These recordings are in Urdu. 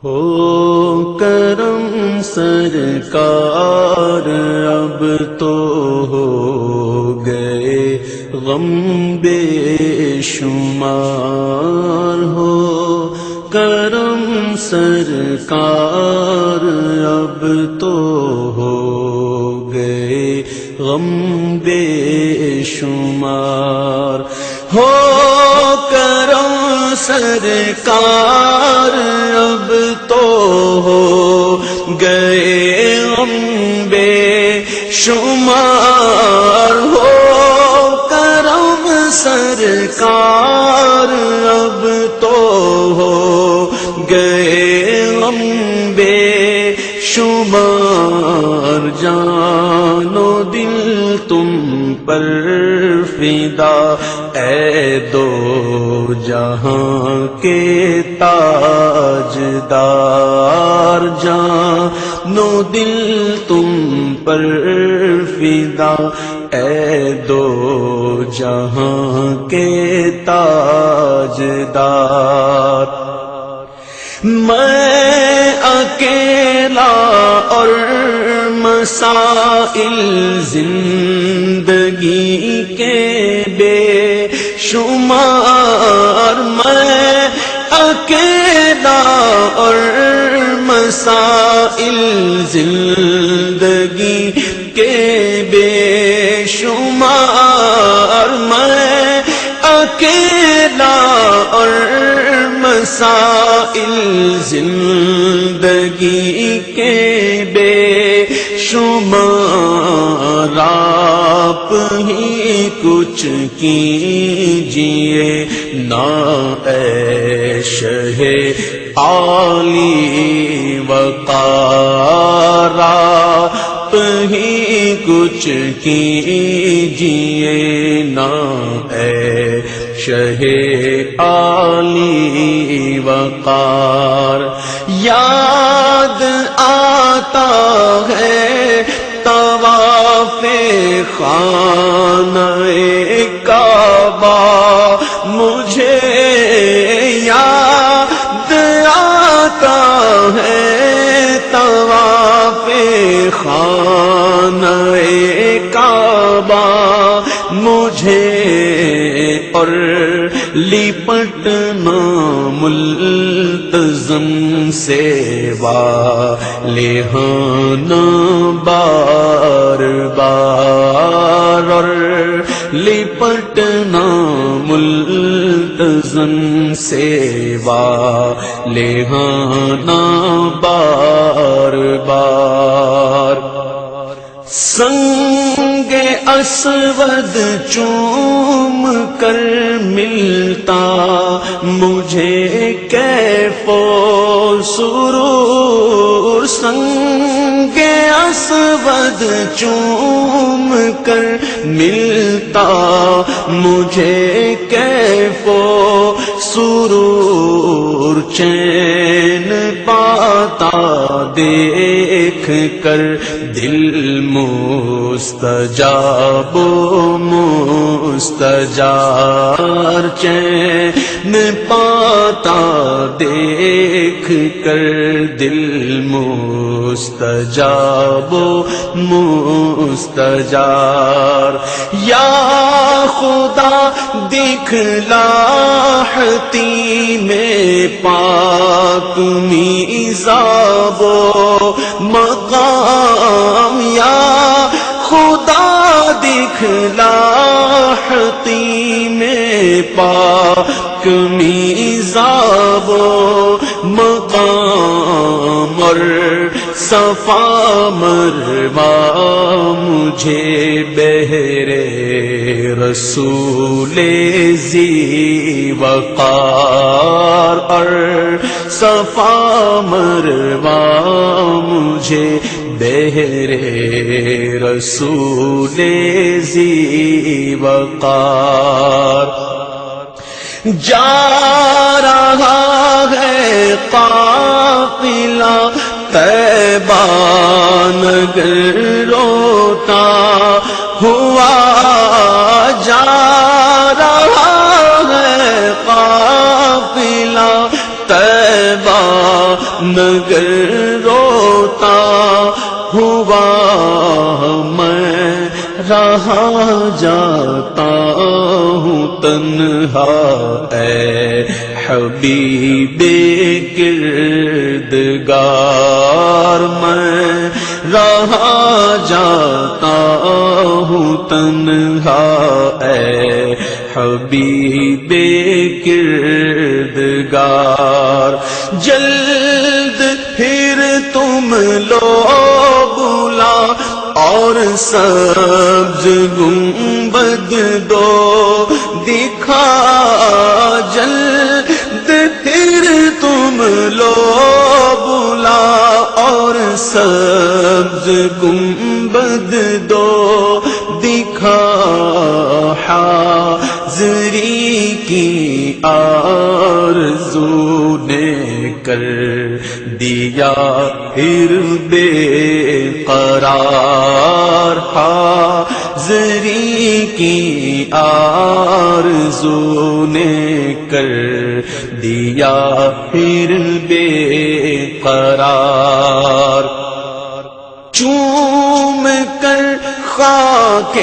ہو کرم سرکار اب تو ہو گئے غم بے شمار، ہو کرم سرکار اب تو ہو گئے غم بے شمار، ہو کرم سرکار اب تو ہو گئے غم بے شمار، ہو کرم سرکار اب تو ہو گئے غم بے شمار، جان و دل تم پر فدا اے دو جہاں کے تاجدار، جان و دل تم پر فدا اے دو جہاں کے تاجدار، میں اکیلا اور مسائل زندگی کے بے شمار، میں اکیلا اور مسائل زندگی کے بے شمار، میں اکیلا اور مسائل زندگی کے بے شمار، آپ ہی کچھ کیجئے نا اے شہ عالی وقار، آپ ہی کچھ کیجئے نا اے شہ عالی وقار، یاد آتا ہے طواف خانہ کعبہ، مجھے یاد آتا ہے طواف خانہ کعبہ، مجھے اور لپٹنا ملتزم سے والہانا بار بار، اور لپٹنا ملتزم سے والہانا بار بار، سنگ اسود چوم کر ملتا مجھے کیف و سرور، سنگ اسود چوم کر ملتا مجھے کیف و سرور، چین پاتا دیکھ کر دل مستجاب مستجار، چین پاتا دیکھ کر دل مستجاب مستجار، یا خدا دکھلا میں پاک میزاب و مقام، یا خدا دکھلا میں پاک میزاب و مقام، اور صفا مروا مجھے بہرے رسول ذی وقار، اور صفا مروا مجھے بہرے رسول ذی وقار، جا رہا ہے قافلہ طیبہ نگر روتا ہوا، جا رہا ہے قافلہ طیبہ نگر روتا ہوا میں رہا جاتا ہوں تنہا، اے حبیب کردگار میں رہا جاتا ہوں تنہا، اے حبیب کردگار۔ جلد پھر تم لو بلا اور سبز گنبد دو دکھا، جلد پھر تم لو بلا اور سبز گنبد دو دکھا، حاضری کی آرزو نے کر دیا پھر بے قرار، حاضری کی آرزو نے کر دیا پھر بے قرار۔ چوم کر خاک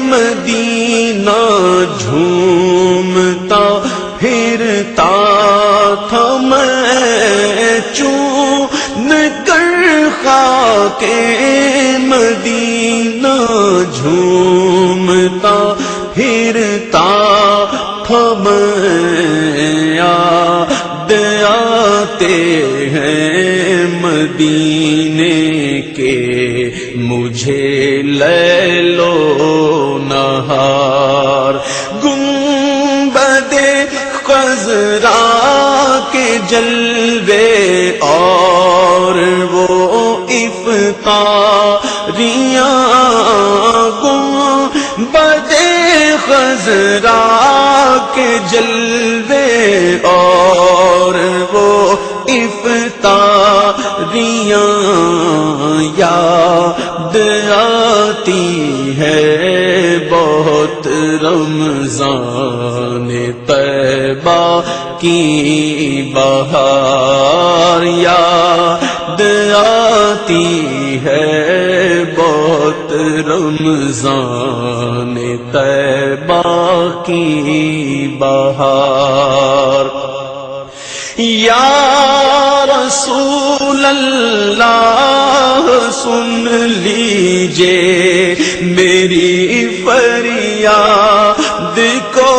مدینہ جھومتا پھرتا تھا میں، چوم کر خاک مدینہ جھومتا پھرتا تھا میں، یاد آتے ہیں مدینے کے مجھے لیل و نہار، گنبد خضرا کے جلوے اور وہ افطاریاں، گنبد خضرا کے جلوے اور وہ افطاریاں، یاد آتی ہے بہت رمضان طیبہ کی بہار، یاد آتی ہے بہت رمضان طیبہ کی بہار۔ یا رسول اللہ سن لیجئے میری فریاد کو،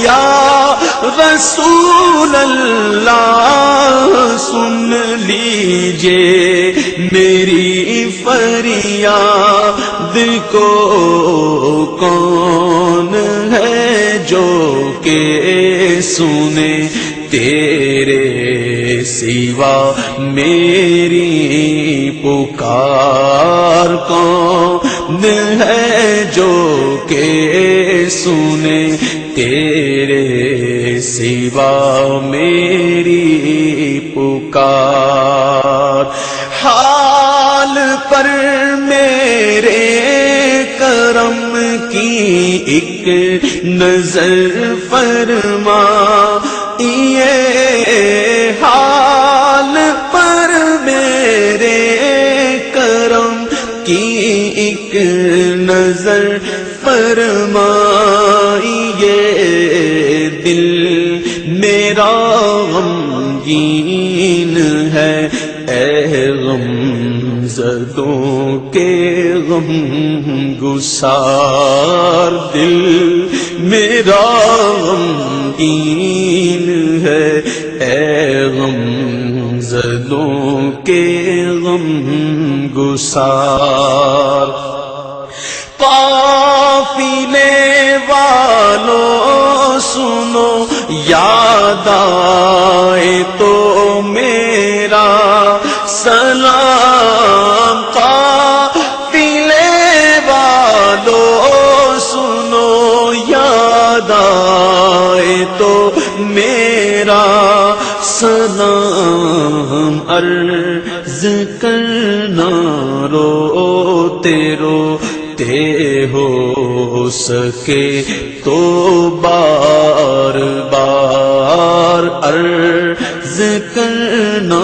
یا رسول اللہ سن لیجئے میری فریاد کو، کون ہے جو کہ سنے تیرے سوا میری پکار، کون ہے جو کہ سنے تیرے سوا میری پکار۔ حال پر میرے کرم کی ایک نظر فرما، یہ حال پر میرے کرم کی ایک نظر فرمائیے، دل میرا غمگین ہے، اے غم زدوں کے غم گسار، دل میرا غمگین ہے، اے غم زدوں کے غم گسار۔ قافلے والوں سنو یاد آئے تو میرا سلام، قافلے والوں سنو یاد آئے تو میرا سلام، عرض کرنا روتے روتے ہو سکے تو بار بار، عرض کرنا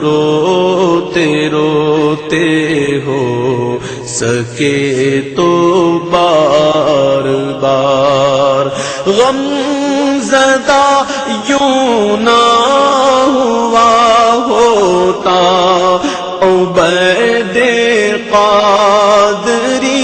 روتے روتے ہو سکے تو بار بار غم زدہ یوں نہ ہوا ہوتا عبید قادری